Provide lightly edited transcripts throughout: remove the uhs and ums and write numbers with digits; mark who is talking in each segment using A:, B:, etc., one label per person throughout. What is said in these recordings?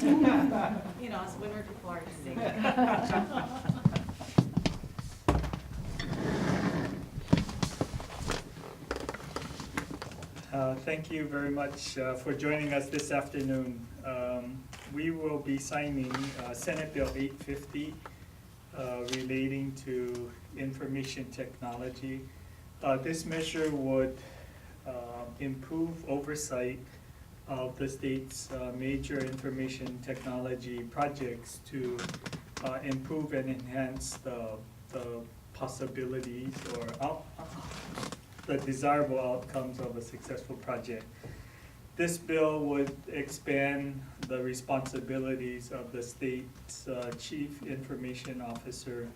A: You know, it's winter before singing.
B: Thank you very much for joining us this afternoon. We will be signing Senate Bill 850 relating to information technology. This measure would improve oversight of the state's major information technology projects to improve and enhance the possibilities or the desirable outcomes of a successful project. This bill would expand the responsibilities of the state's Chief Information Officer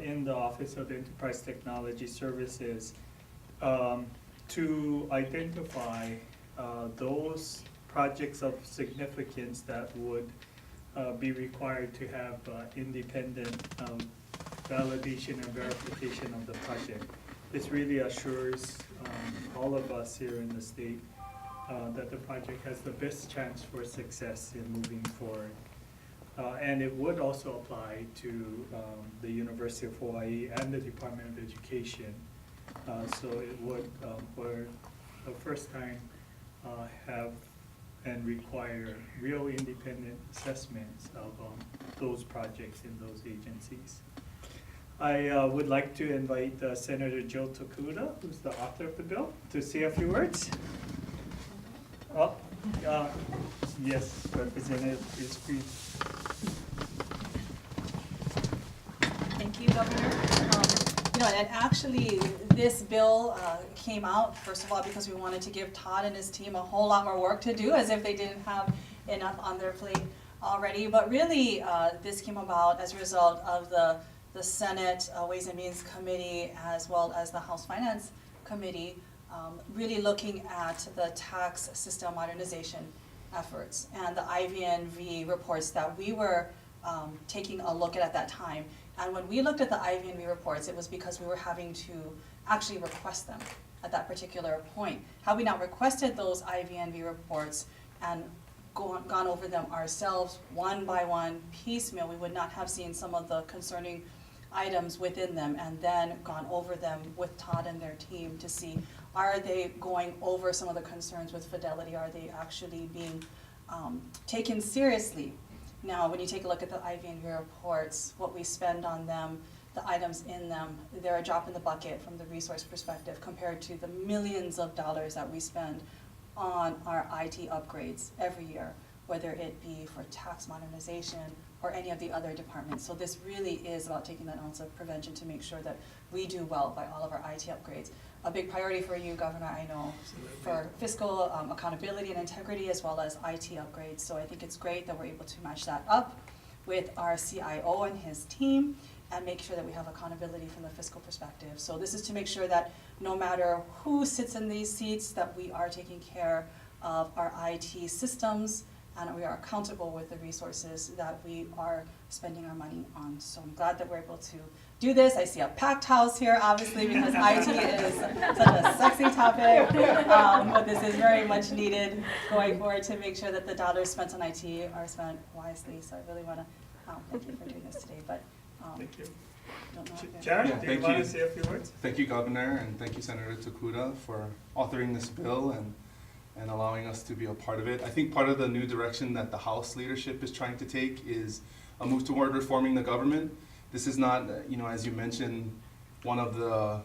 B: in the Office of Enterprise Technology Services to identify those projects of significance that would be required to have independent validation and verification of the project. This really assures all of us here in the state that the project has the best chance for success in moving forward. And it would also apply to the University of Hawaii and the Department of Education. So it would, for the first time, have and require real independent assessments of those projects in those agencies. I would like to invite Senator Joe Tokuda, who's the author of the bill, to say a few words. Oh, yes, Representative is free.
C: Thank you, Governor. And actually, this bill came out, first of all, because we wanted to give Todd and his team a whole lot more work to do, as if they didn't have enough on their plate already. But really, this came about as a result of the Senate Ways and Means Committee, as well as the House Finance Committee, really looking at the tax system modernization efforts and the IVNV reports that we were taking a look at that time. And when we looked at the IVNV reports, it was because we were having to actually request them at that particular point. Had we not requested those IVNV reports and gone over them ourselves one by one, piecemeal, we would not have seen some of the concerning items within them and then gone over them with Todd and their team to see, are they going over some of the concerns with fidelity? Are they actually being taken seriously? Now, when you take a look at the IVNV reports, what we spend on them, the items in them, they're a drop in the bucket from the resource perspective compared to the millions of dollars that we spend on our IT upgrades every year, whether it be for tax modernization or any of the other departments. So this really is about taking that ounce of prevention to make sure that we do well by all of our IT upgrades. A big priority for you, Governor, I know, for fiscal accountability and integrity, as well as IT upgrades. So I think it's great that we're able to match that up with our CIO and his team and make sure that we have accountability from the fiscal perspective. So this is to make sure that no matter who sits in these seats, that we are taking care of our IT systems and we are accountable with the resources that we are spending our money on. So I'm glad that we're able to do this. I see a packed house here, obviously, because IT is such a sexy topic. But this is very much needed going forward to make sure that the dollars spent on IT are spent wisely. So I really want to thank you for doing this today. But
B: Thank you.
C: don't know if
B: Jared,
D: Yeah,
B: do you
D: thank
B: want
D: you.
B: to say a few words?
D: Thank you, Governor, and thank you, Senator Tokuda, for authoring this bill and allowing us to be a part of it. I think part of the new direction that the House leadership is trying to take is a move toward reforming the government. This is not, as you mentioned, one of the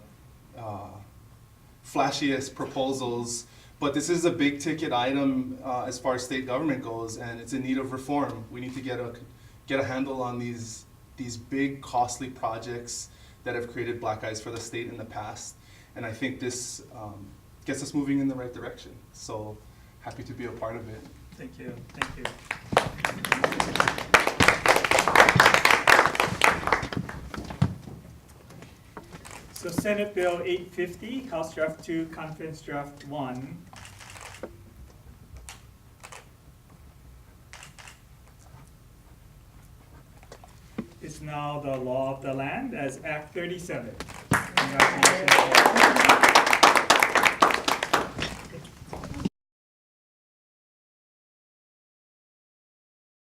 D: flashiest proposals, but this is a big ticket item as far as state government goes, and it's in need of reform. We need to get a handle on these big, costly projects that have created black eyes for the state in the past, and I think this gets us moving in the right direction. So happy to be a part of it.
B: Thank you. Thank you. So Senate Bill 850, House Draft 2, Conference Draft 1. Is now the law of the land as Act 37. Congratulations.